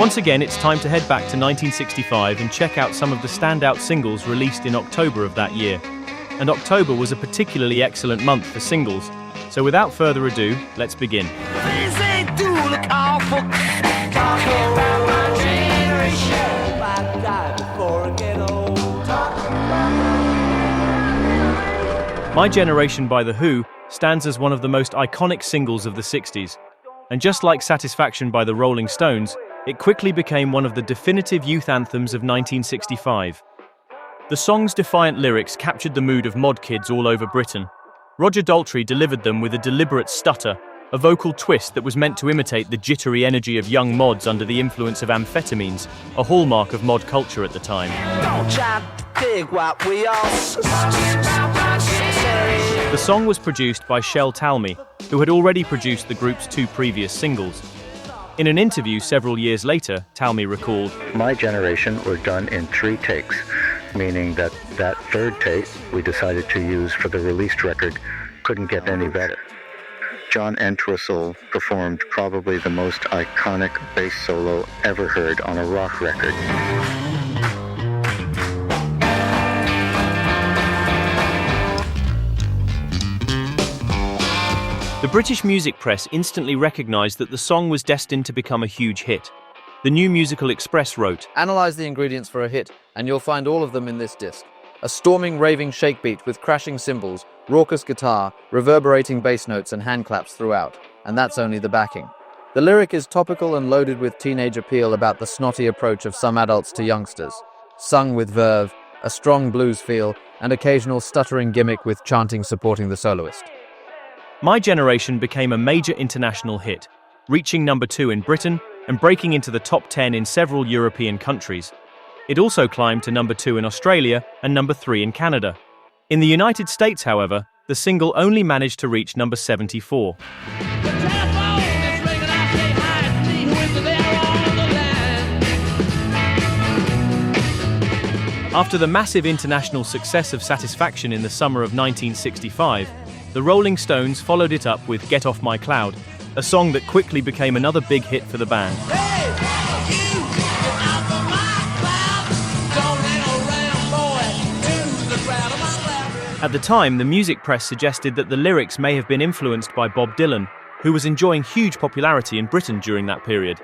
Once again, it's time to head back to 1965 and check out some of the standout singles released in October of that year. And October was a particularly excellent month for singles. So without further ado, let's begin. My Generation by The Who stands as one of the most iconic singles of the 60s. And just like Satisfaction by the Rolling Stones, it quickly became one of the definitive youth anthems of 1965. The song's defiant lyrics captured the mood of mod kids all over Britain. Roger Daltrey delivered them with a deliberate stutter, a vocal twist that was meant to imitate the jittery energy of young mods under the influence of amphetamines, a hallmark of mod culture at the time. The song was produced by Shel Talmy, who had already produced the group's two previous singles. In an interview several years later, Talmy recalled, "My Generation were done in 3 takes, meaning that third take we decided to use for the released record couldn't get any better." John Entwistle performed probably the most iconic bass solo ever heard on a rock record. The British music press instantly recognised that the song was destined to become a huge hit. The New Musical Express wrote, "Analyze the ingredients for a hit, and you'll find all of them in this disc. A storming, raving shake beat with crashing cymbals, raucous guitar, reverberating bass notes and hand claps throughout. And that's only the backing. The lyric is topical and loaded with teenage appeal about the snotty approach of some adults to youngsters. Sung with verve, a strong blues feel, and occasional stuttering gimmick with chanting supporting the soloist." My Generation became a major international hit, reaching number 2 in Britain and breaking into the top 10 in several European countries. It also climbed to number 2 in Australia and number 3 in Canada. In the United States, however, the single only managed to reach number 74. After the massive international success of Satisfaction in the summer of 1965, the Rolling Stones followed it up with Get Off My Cloud, a song that quickly became another big hit for the band. At the time, the music press suggested that the lyrics may have been influenced by Bob Dylan, who was enjoying huge popularity in Britain during that period.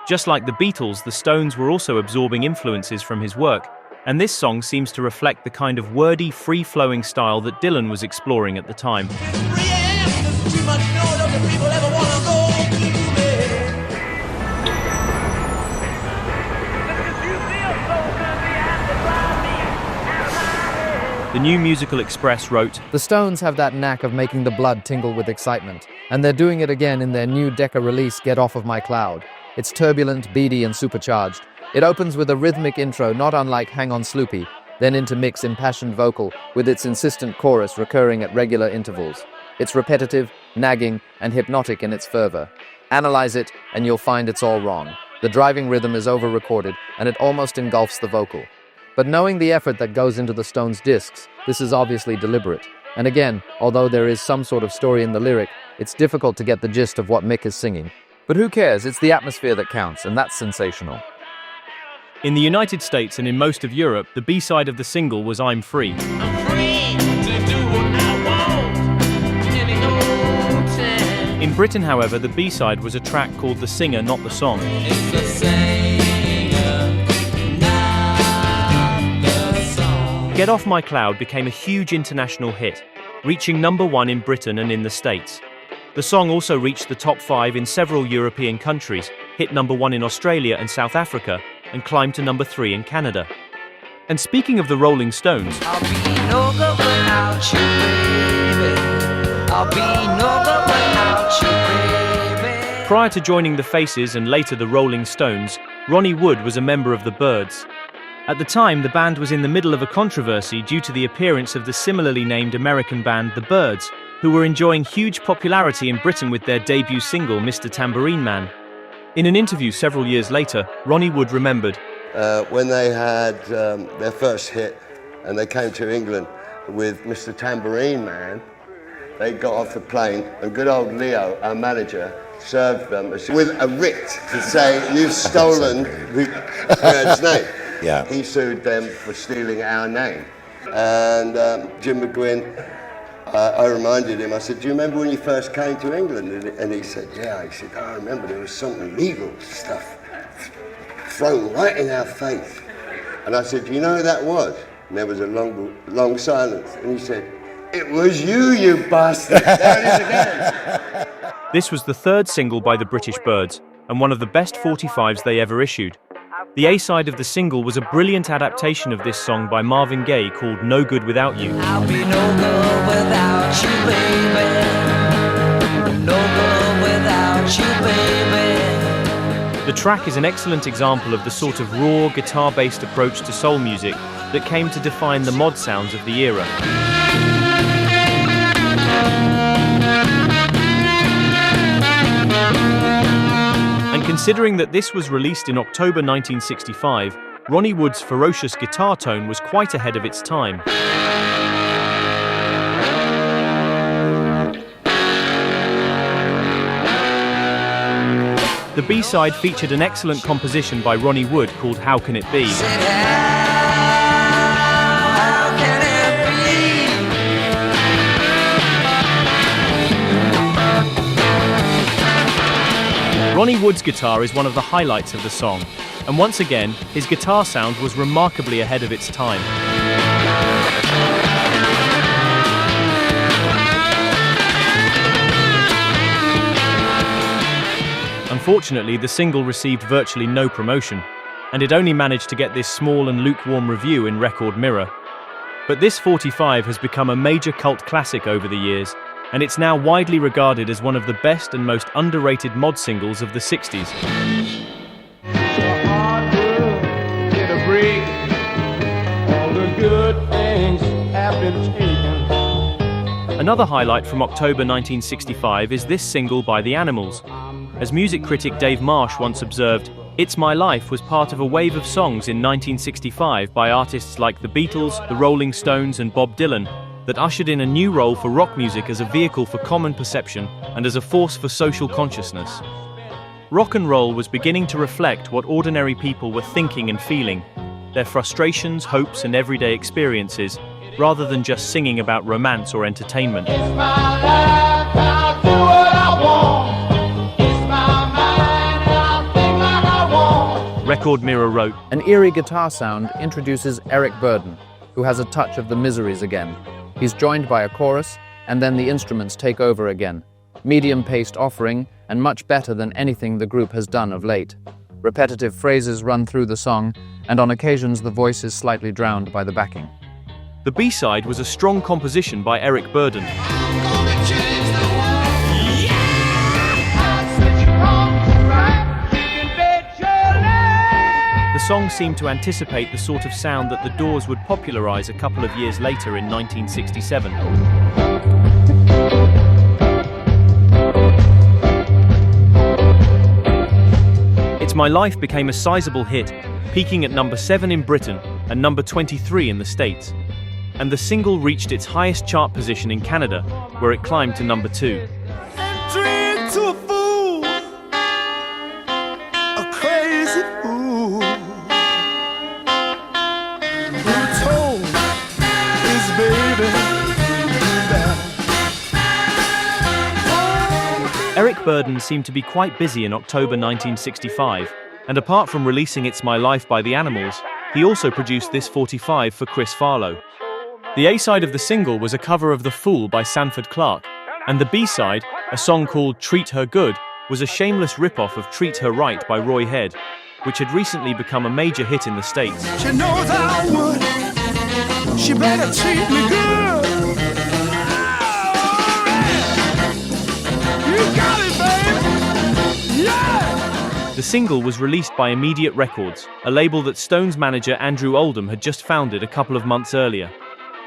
Just like the Beatles, the Stones were also absorbing influences from his work, and this song seems to reflect the kind of wordy, free-flowing style that Dylan was exploring at the time. The New Musical Express wrote, "The Stones have that knack of making the blood tingle with excitement, and they're doing it again in their new Decca release, Get Off of My Cloud. It's turbulent, beady, and supercharged. It opens with a rhythmic intro not unlike Hang On Sloopy, then intermix impassioned vocal with its insistent chorus recurring at regular intervals. It's repetitive, nagging, and hypnotic in its fervor. Analyze it, and you'll find it's all wrong. The driving rhythm is over-recorded, and it almost engulfs the vocal. But knowing the effort that goes into the Stones' discs, this is obviously deliberate. And again, although there is some sort of story in the lyric, it's difficult to get the gist of what Mick is singing. But who cares? It's the atmosphere that counts, and that's sensational." In the United States and in most of Europe, the B-side of the single was I'm Free. I'm free to do what I want, any old time. In Britain, however, the B-side was a track called The Singer, Not the Song. It's the singer, not the song. Get Off My Cloud became a huge international hit, reaching number 1 in Britain and in the States. The song also reached the top 5 in several European countries, hit number 1 in Australia and South Africa, and climbed to number 3 in Canada. And speaking of the Rolling Stones, I'll be no good without you, baby. I'll be no good without you, baby. prior to joining the Faces and later the Rolling Stones, Ronnie Wood was a member of the Byrds. At the time, the band was in the middle of a controversy due to the appearance of the similarly named American band The Byrds, who were enjoying huge popularity in Britain with their debut single, Mr. Tambourine Man. In an interview several years later, Ronnie Wood remembered, when they had their first hit and they came to England with Mr. Tambourine Man, they got off the plane, and good old Leo, our manager, served them with a writ to say, you've stolen the bird's name. Yeah. He sued them for stealing our name. And Jim McGuinn, I reminded him, I said, do you remember when you first came to England? And he said, yeah. He said, I remember there was some legal stuff thrown right in our face. And I said, do you know who that was? And there was a long silence. And he said, it was you, you bastard. There it is again. This was the third single by the British Birds, and one of the best 45s they ever issued. The A-side of the single was a brilliant adaptation of this song by Marvin Gaye called No Good Without You. I'll be no good without you, baby. No good without you, baby. The track is an excellent example of the sort of raw, guitar-based approach to soul music that came to define the mod sounds of the era. And considering that this was released in October 1965, Ronnie Wood's ferocious guitar tone was quite ahead of its time. The B-side featured an excellent composition by Ronnie Wood called How Can It Be? Ronnie Wood's guitar is one of the highlights of the song, and once again, his guitar sound was remarkably ahead of its time. Unfortunately, the single received virtually no promotion, and it only managed to get this small and lukewarm review in Record Mirror. But this 45 has become a major cult classic over the years, and it's now widely regarded as one of the best and most underrated mod singles of the 60s. Another highlight from October 1965 is this single by The Animals. As music critic Dave Marsh once observed, It's My Life was part of a wave of songs in 1965 by artists like the Beatles, the Rolling Stones, and Bob Dylan that ushered in a new role for rock music as a vehicle for common perception and as a force for social consciousness. Rock and roll was beginning to reflect what ordinary people were thinking and feeling, their frustrations, hopes, and everyday experiences, rather than just singing about romance or entertainment. It's my life, I'll do what I want. It's my mind, I'll think like I want. Record Mirror wrote, An eerie guitar sound introduces Eric Burdon, who has a touch of the Miseries again. He's joined by a chorus, and then the instruments take over again. Medium-paced offering, and much better than anything the group has done of late. Repetitive phrases run through the song, and on occasions the voice is slightly drowned by the backing. The B-side was a strong composition by Eric Burdon. The song seemed to anticipate the sort of sound that the Doors would popularize a couple of years later in 1967. It's My Life became a sizable hit, peaking at number 7 in Britain and number 23 in the States. And the single reached its highest chart position in Canada, where it climbed to number 2. To a fool, a crazy fool, who told his baby that. Eric Burdon seemed to be quite busy in October 1965, and apart from releasing It's My Life by The Animals, he also produced this 45 for Chris Farlowe. The A-side of the single was a cover of The Fool by Sanford Clarke, and the B-side, a song called Treat Her Good, was a shameless rip-off of Treat Her Right by Roy Head, which had recently become a major hit in the States. She knows I would, she better treat me good. You got it, baby. Yeah! The single was released by Immediate Records, a label that Stones manager Andrew Oldham had just founded a couple of months earlier.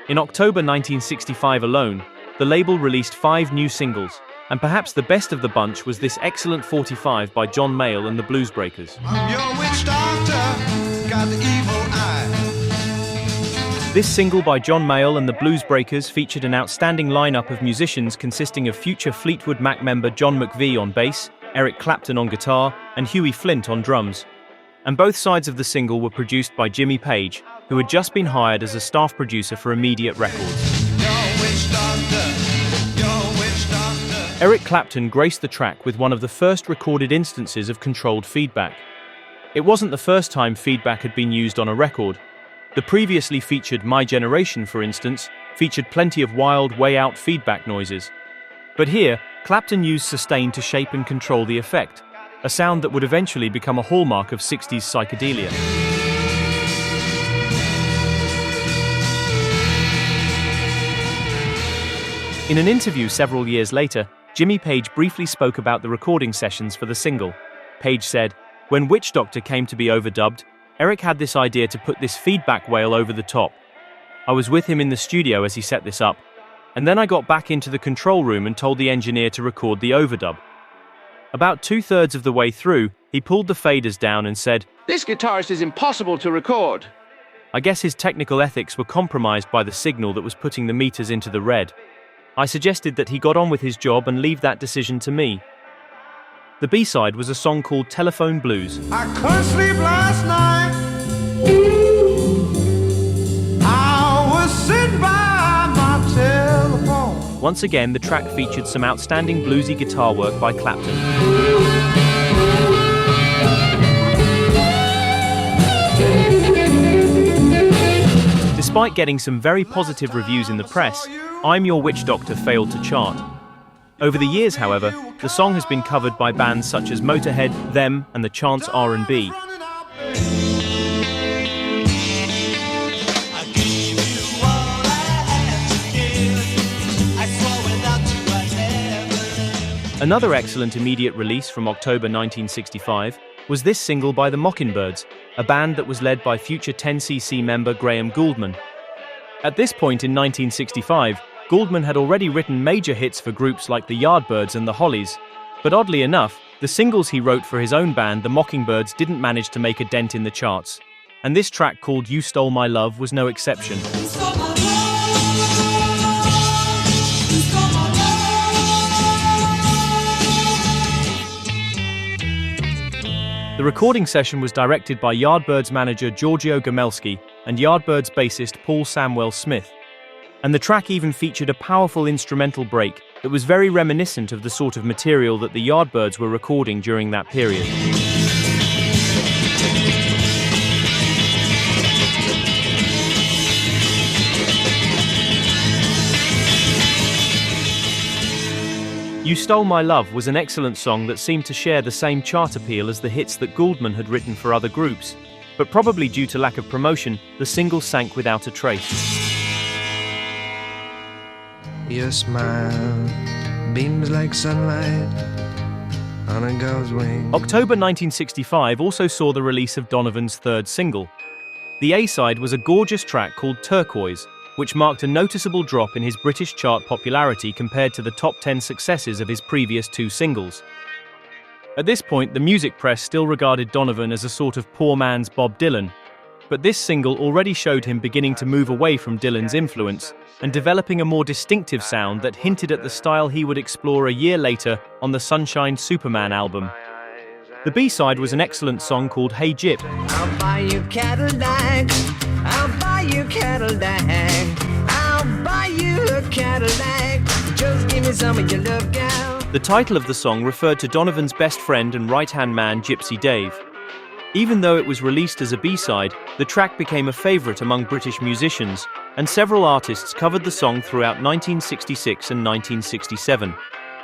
In October 1965 alone, the label released 5 new singles, and perhaps the best of the bunch was this excellent 45 by John Mayall and the Bluesbreakers. I'm your witch doctor, got the evil eye. This single by John Mayall and the Bluesbreakers featured an outstanding lineup of musicians consisting of future Fleetwood Mac member John McVie on bass, Eric Clapton on guitar, and Huey Flint on drums. And both sides of the single were produced by Jimmy Page, who had just been hired as a staff producer for Immediate Records. Eric Clapton graced the track with one of the first recorded instances of controlled feedback. It wasn't the first time feedback had been used on a record. The previously featured My Generation, for instance, featured plenty of wild, way-out feedback noises. But here, Clapton used sustain to shape and control the effect, a sound that would eventually become a hallmark of 60s psychedelia. In an interview several years later, Jimmy Page briefly spoke about the recording sessions for the single. Page said, "When Witch Doctor came to be overdubbed, Eric had this idea to put this feedback wail over the top. I was with him in the studio as he set this up, and then I got back into the control room and told the engineer to record the overdub. About 2/3 of the way through, he pulled the faders down and said, 'This guitarist is impossible to record.' I guess his technical ethics were compromised by the signal that was putting the meters into the red. I suggested that he got on with his job and leave that decision to me." The B-side was a song called Telephone Blues. I couldn't sleep last night. I was sitting by my telephone. Once again, the track featured some outstanding bluesy guitar work by Clapton. Despite getting some very positive reviews in the press, I'm Your Witch Doctor failed to chart. Over the years, however, the song has been covered by bands such as Motorhead, Them, and the Chance R&B. Another excellent immediate release from October 1965 was this single by the Mockingbirds, a band that was led by future 10cc member Graham Gouldman. At this point in 1965, Gouldman had already written major hits for groups like the Yardbirds and the Hollies, but oddly enough, the singles he wrote for his own band, the Mockingbirds, didn't manage to make a dent in the charts, and this track called You Stole My Love was no exception. The recording session was directed by Yardbirds manager Giorgio Gomelski and Yardbirds bassist Paul Samwell Smith. And the track even featured a powerful instrumental break that was very reminiscent of the sort of material that the Yardbirds were recording during that period. You Stole My Love was an excellent song that seemed to share the same chart appeal as the hits that Gouldman had written for other groups, but probably due to lack of promotion, the single sank without a trace. Your smile beams like sunlight on a girl's wing. October 1965 also saw the release of Donovan's third single. The A-side was a gorgeous track called Turquoise, which marked a noticeable drop in his British chart popularity compared to the top 10 successes of his previous two singles. At this point, the music press still regarded Donovan as a sort of poor man's Bob Dylan, but this single already showed him beginning to move away from Dylan's influence and developing a more distinctive sound that hinted at the style he would explore a year later on the Sunshine Superman album. The B-side was an excellent song called Hey Gyp. I'll buy you Cadillac, I'll buy you Cadillac, I'll buy you a Cadillac, just give me some of your love, gal. The title of the song referred to Donovan's best friend and right-hand man, Gypsy Dave. Even though it was released as a B-side, the track became a favorite among British musicians, and several artists covered the song throughout 1966 and 1967,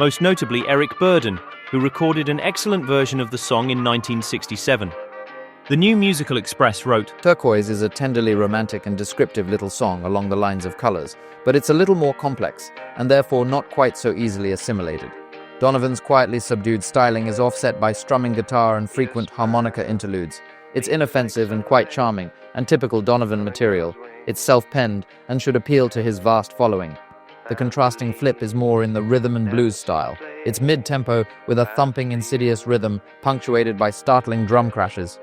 most notably Eric Burdon, who recorded an excellent version of the song in 1967. The New Musical Express wrote, Turquoise is a tenderly romantic and descriptive little song along the lines of Colors, but it's a little more complex, and therefore not quite so easily assimilated. Donovan's quietly subdued styling is offset by strumming guitar and frequent harmonica interludes. It's inoffensive and quite charming, and typical Donovan material. It's self-penned and should appeal to his vast following. The contrasting flip is more in the rhythm and blues style. It's mid-tempo with a thumping, insidious rhythm punctuated by startling drum crashes.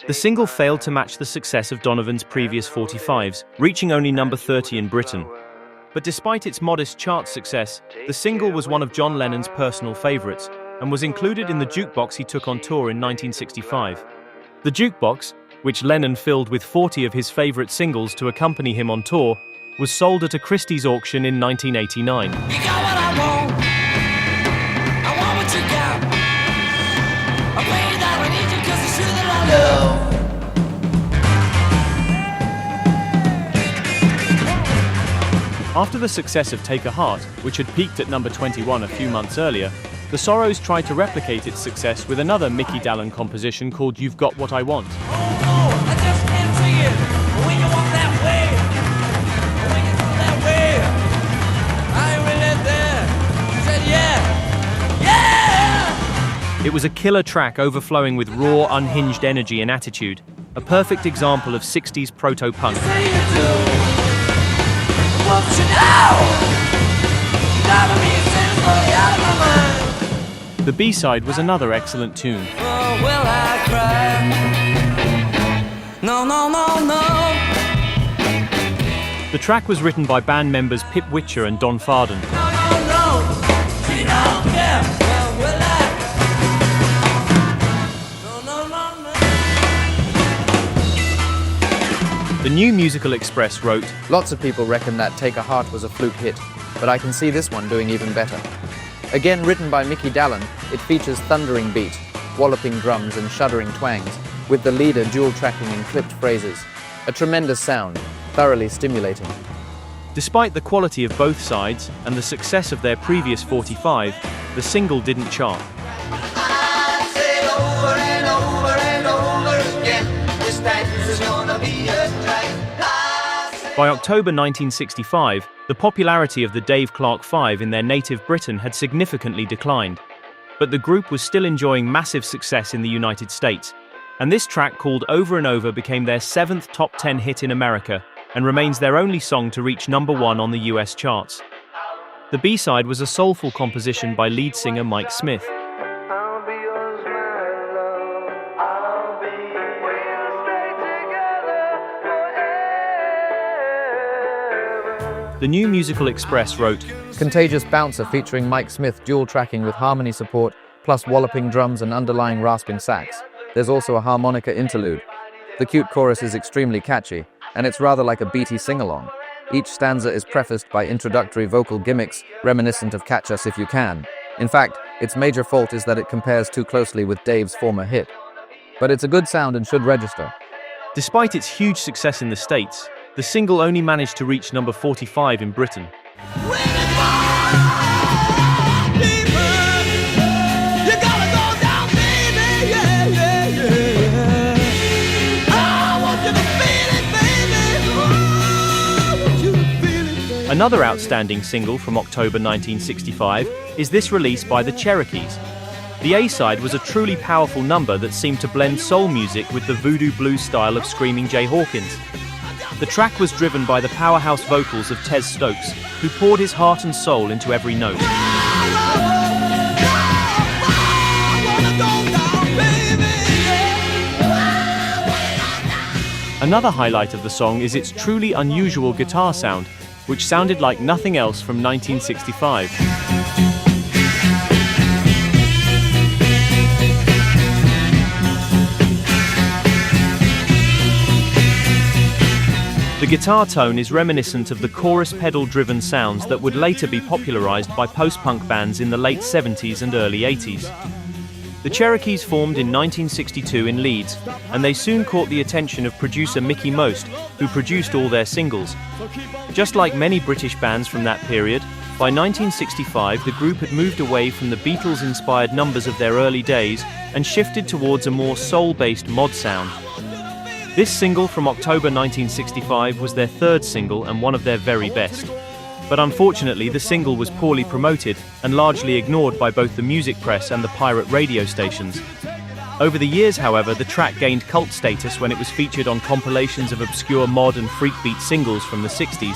The single failed to match the success of Donovan's previous 45s, reaching only number 30 in Britain. But despite its modest chart success, the single was one of John Lennon's personal favorites and was included in the jukebox he took on tour in 1965. The jukebox, which Lennon filled with 40 of his favorite singles to accompany him on tour, was sold at a Christie's auction in 1989. You got what I want. I want what you got. I pray that I need you 'cause it's you that I love. After the success of Take a Heart, which had peaked at number 21 a few months earlier, the Sorrows tried to replicate its success with another Mickey Dallon composition called You've Got What I Want. Oh no, I just can't see it. When you walk that way, when you go that way, I ain't really there. I said yeah. It was a killer track overflowing with raw, unhinged energy and attitude, a perfect example of 60s proto-punk. Say you do. What you know? Driving me seriously out of my mind. The B-side was another excellent tune. Oh, will I cry? No, no, no, no. The track was written by band members Pip Witcher and Don Farden. No, no, no. You don't care. Well, will I? No, no, no, no. The New Musical Express wrote, Lots of people reckon that Take a Heart was a fluke hit, but I can see this one doing even better. Again written by Mickey Dallon, it features thundering beat, walloping drums and shuddering twangs, with the leader dual-tracking in clipped phrases. A tremendous sound, thoroughly stimulating. Despite the quality of both sides and the success of their previous 45, the single didn't chart. I say over and over and over again, this dance is gonna be a drag. By October 1965, the popularity of the Dave Clark Five in their native Britain had significantly declined. But the group was still enjoying massive success in the United States, and this track called Over and Over became their 7th top 10 hit in America and remains their only song to reach number 1 on the US charts. The B-side was a soulful composition by lead singer Mike Smith. I'll be yours, my love. I'll be. We'll stay together forever. The New Musical Express wrote, Contagious bouncer featuring Mike Smith dual-tracking with harmony support, plus walloping drums and underlying rasping sax. There's also a harmonica interlude. The cute chorus is extremely catchy, and it's rather like a beaty sing-along. Each stanza is prefaced by introductory vocal gimmicks reminiscent of Catch Us If You Can. In fact, its major fault is that it compares too closely with Dave's former hit. But it's a good sound and should register. Despite its huge success in the States, the single only managed to reach number 45 in Britain. Another outstanding single from October 1965 is this release by the Cherokees. The A-side was a truly powerful number that seemed to blend soul music with the voodoo blues style of Screaming Jay Hawkins. The track was driven by the powerhouse vocals of Tez Stokes, who poured his heart and soul into every note. Another highlight of the song is its truly unusual guitar sound, which sounded like nothing else from 1965. The guitar tone is reminiscent of the chorus pedal-driven sounds that would later be popularized by post-punk bands in the late 70s and early 80s. The Cherokees formed in 1962 in Leeds, and they soon caught the attention of producer Mickey Most, who produced all their singles. Just like many British bands from that period, by 1965 the group had moved away from the Beatles-inspired numbers of their early days and shifted towards a more soul-based mod sound. This single from October 1965 was their third single and one of their very best. But unfortunately, the single was poorly promoted and largely ignored by both the music press and the pirate radio stations. Over the years, however, the track gained cult status when it was featured on compilations of obscure mod and freakbeat singles from the 60s.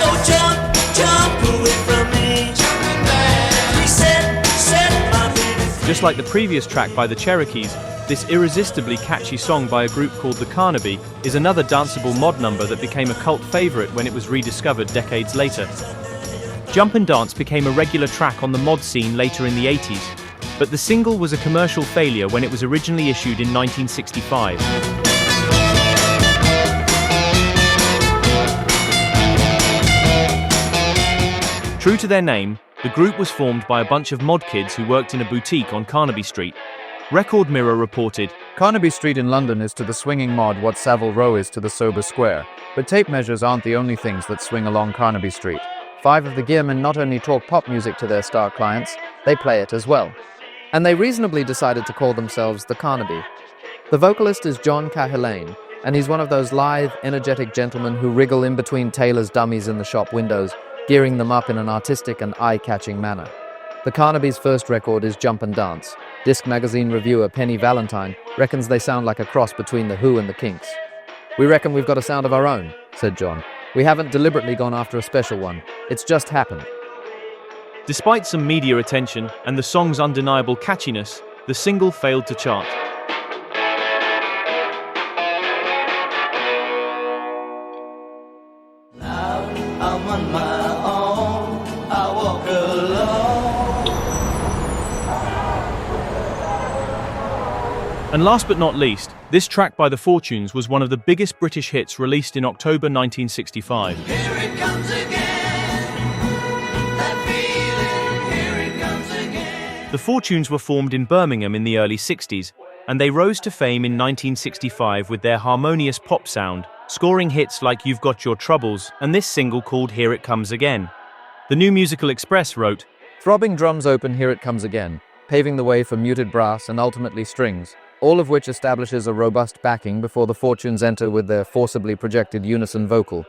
Oh, jump, jump away from me. He said like the previous track by the Cherokees, this irresistibly catchy song by a group called the Carnaby is another danceable mod number that became a cult favorite when it was rediscovered decades later. Jump and Dance became a regular track on the mod scene later in the 80s, but the single was a commercial failure when it was originally issued in 1965. True to their name, the group was formed by a bunch of mod kids who worked in a boutique on Carnaby Street. Record Mirror reported, Carnaby Street in London is to the swinging mod what Savile Row is to the sober square, but tape measures aren't the only things that swing along Carnaby Street. 5 of the gearmen not only talk pop music to their star clients, they play it as well. And they reasonably decided to call themselves the Carnaby. The vocalist is John Cahillane, and he's one of those lithe, energetic gentlemen who wriggle in between tailors' dummies in the shop windows, gearing them up in an artistic and eye-catching manner. The Carnaby's first record is Jump and Dance. Disc magazine reviewer Penny Valentine reckons they sound like a cross between The Who and the Kinks. "We reckon we've got a sound of our own," said John. "We haven't deliberately gone after a special one. It's just happened." Despite some media attention and the song's undeniable catchiness, the single failed to chart. I'm on my own, I walk alone. And last but not least, this track by The Fortunes was one of the biggest British hits released in October 1965. Here it comes again, that feeling, here it comes again. The Fortunes were formed in Birmingham in the early 60s, and they rose to fame in 1965 with their harmonious pop sound, scoring hits like You've Got Your Troubles and this single called Here It Comes Again. The New Musical Express wrote, Throbbing drums open Here It Comes Again, paving the way for muted brass and ultimately strings, all of which establishes a robust backing before the Fortunes enter with their forcibly projected unison vocal.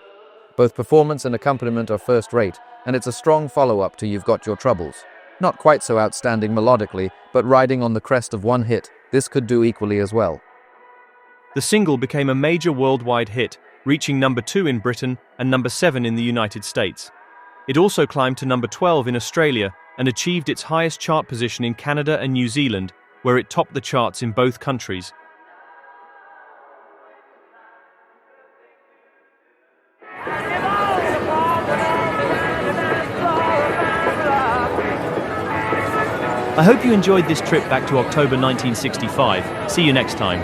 Both performance and accompaniment are first rate, and it's a strong follow-up to You've Got Your Troubles. Not quite so outstanding melodically, but riding on the crest of one hit, this could do equally as well. The single became a major worldwide hit, reaching number 2 in Britain and number 7 in the United States. It also climbed to number 12 in Australia and achieved its highest chart position in Canada and New Zealand, where it topped the charts in both countries. I hope you enjoyed this trip back to October 1965. See you next time.